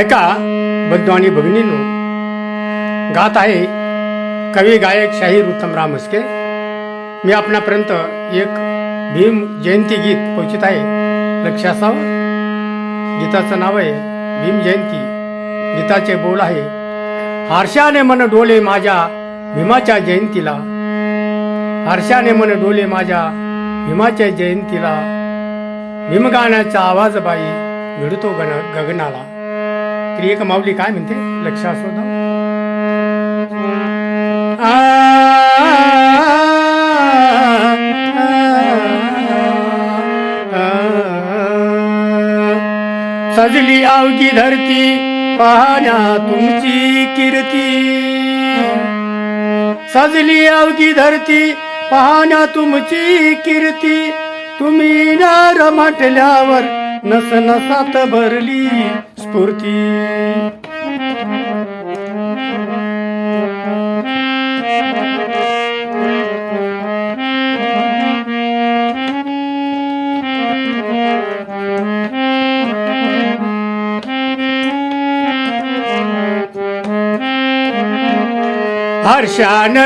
ऐका बंधू आणि भगिनींनो, गात आहे कवी गायक शाहीर उत्तमराव म्हस्के. मी आपणापर्यंत एक भीम जयंती गीत पोहोचत आहे. लक्ष असावं. गीताचं नाव आहे भीम जयंती. गीताचे बोल आहे, हर्षाने मन डोले माझ्या भीमाच्या जयंतीला, हर्षाने मन डोले माझ्या भीमाच्या जयंतीला, भीमगाण्याचा आवाज बाई भिडतो गगनाला. तरी एक माऊली काय म्हणते, लक्ष असू द्या. सजली अवघी धरती पाहण्या तुमची कीर्ती, सजली अवघी धरती पाहण्या तुमची कीर्ती, तुम्ही नार म्हटल्यावर नस नसात भरली स्फूर्ती. हर्षान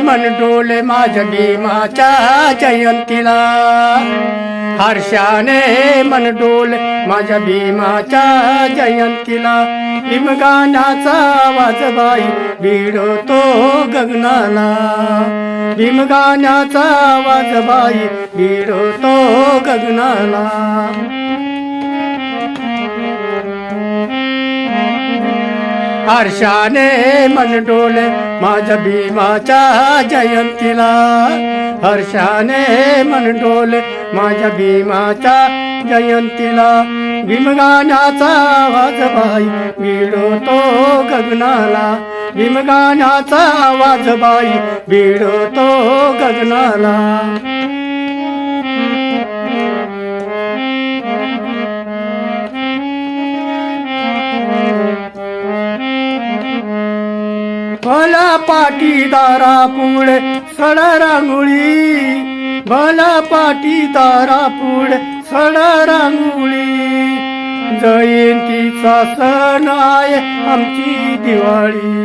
मन डोले माझ्या भीमाच्या जयंतीला, हर्षाने मन डोले माझ्या भीमाच्या जयंतीला, भीमगाण्याचा आवाज बाई भिडतो गगनाला, भीमगाण्याचा आवाज बाई भिडतो गगनाला. हर्षाने मन डोले माझ्या भीमाच्या जयंतीला, हर्षाने मन डोले माझ्या भीमाच्या जयंतीला, भीमगाण्याचा आवाज बाई भिडतो गगनाला, भीमगाण्याचा आवाज बाई भिडतो गगनाला. भला पाटीदारा पुढे सड रांगोळी, भला पाटीदारा पुढे सड रांगोळी, जयंतीचा सण आहे आमची दिवाळी,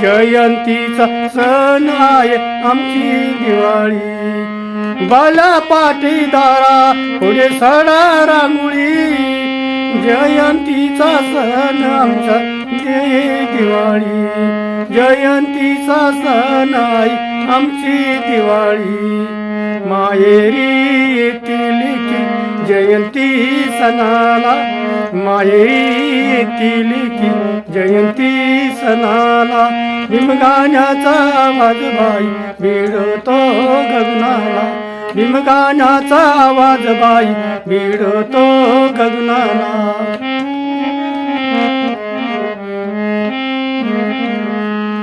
जयंतीचा सण आहे आमची दिवाळी, भला पाटीदारा पुढे सड रांगोळी, जयंतीचा सण आमचा दिवाळी, जयंतीचा सण आहे आमची दिवाळी. माहेरी येतील की जयंती सणाला, माहेरी येतील की जयंती सणाला, भीमगाण्याचा आवाज बाई भिडतो गगनाला, भीमगाण्याचा आवाज बाई भिडतो गगनाला.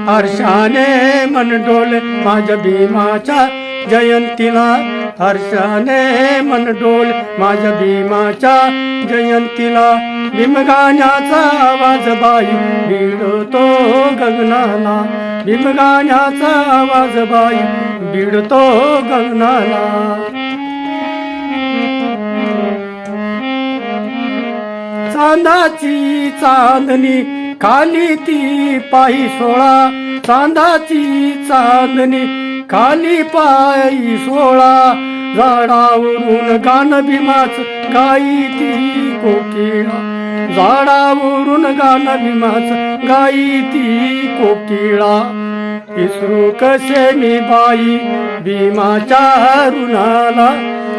हर्षाने मन डोले माझ्या भीमाच्या जयंतीला, हर्षाने मन डोले माझ्या भीमाच्या जयंतीला, भीमगाण्याचा आवाज बाई भिडतो गगनाला, भीमगाण्याचा आवाज बाई भिडतो गगनाला. चांदाची चांदणी खाली ती पायी सोळा, चांदाची चांदणी खाली पायी सोळा, झाडावरून गाणं भीमाच गाई ती कोकिळा, झाडावरून गाणं भीमाच गाई ती कोकिळा. इसरू कसे मी बाई भीमाच्या ऋणाला,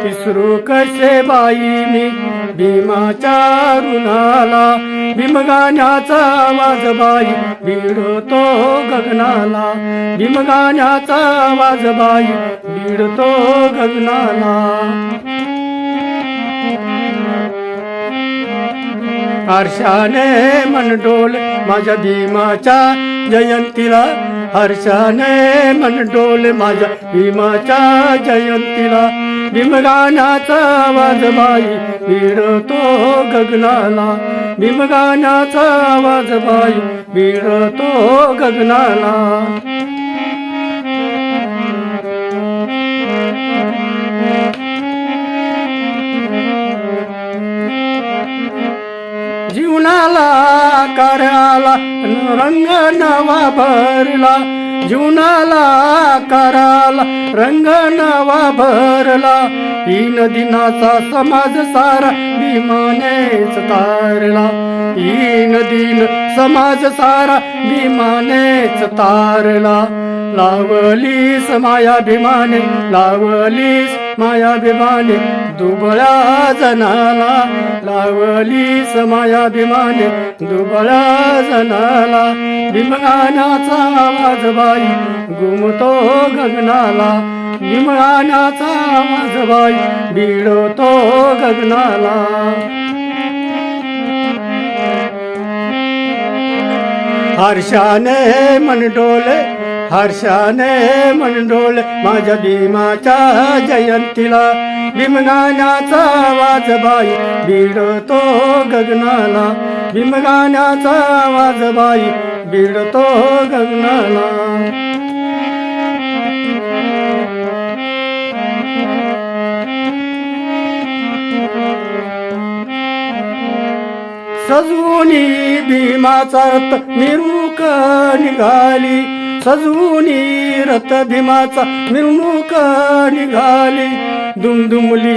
इसरू कसे बाई मी भीमाच्या ऋणाला, भीमगाण्याचा आवाज बाई भिडतो गगनाला, भीमगाण्याचा आवाज बाई भिडतो गगनाला. हर्षाने मन डोले माझ्या भीमाच्या जयंतीला, हर्षाने मन डोले माझ्या भीमाच्या जयंतीला, भीमगाण्याचा आवाज बाई भिडतो गगनाला, भीमगाण्याचा आवाज बाई भिडतो गगनाला. जीवनाला आकार आला रंग नवा भरला, जीवनाला आकार आला रंग नवा भरला. 3 दिनाचा समाज सारा भीमानेच तारला, 3 दिन समाज सारा भीमानेच तारला. लावलीस माया भीमाने, लावलीस माया भीमाने दुबळ्या जनाला, लावलीस माया भीमाने दुबळ्या जनाला. भीमगाण्याचा आवाज बाई घुमतो गगनाला, भीमगाण्याचा आवाज बाई भिडतो गगनाला. हर्षाने मन डोले, हर्षाने मन डोले माझ्या भीमाच्या जयंतीला. भीमगाण्याचा आवाज बाई भिडतो गगनाला, भीमगाण्याचा आवाज बाई भिडतो गगनाला. सजूनी भीमाचा रथ मिरवणूक निघाली, सजूनी रथ भीमाचा मिरवणूक निघाली. दुमदुमली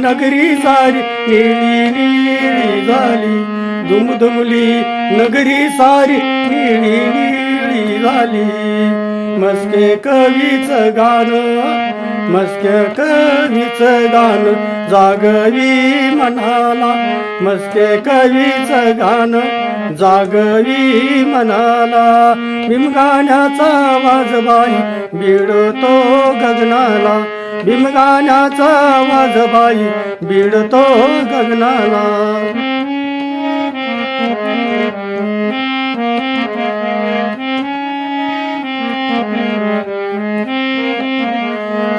नगरी सारी निळी निळी झाली, दुमदुमली नगरी सारी निळी निळी झाली. मस्के कवीचं गाणं, मस्के कवीचं गाणं जागवी मनाला, मस्के कवीचं गाणं जागवी मनाला. भीमगाण्याचा आवाज बाई भिडतो गगनाला, भीमगाण्याचा आवाज बाई भिडतो गगनाला.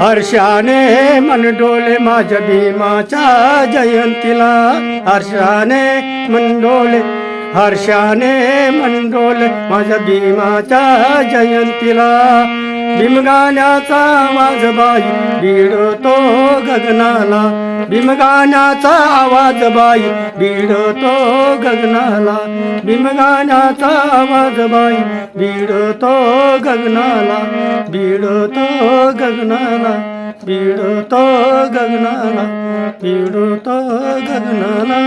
हर्षाने मन डोले माझ्या भीमाच्या जयंतीला, हर्षाने मन डोले, हर्षाने मन डोले माझ्या भीमाच्या जयंतीला. भीमगाण्याचा आवाज बाई भिडतो गगनाला, भीमगाण्याचा आवाज बाई भिडतो गगनाला, भीमगाण्याचा आवाज बाई भिडतो गगनाला, भिडतो गगनाला, भिडतो गगनाला, भिडतो गगनाला.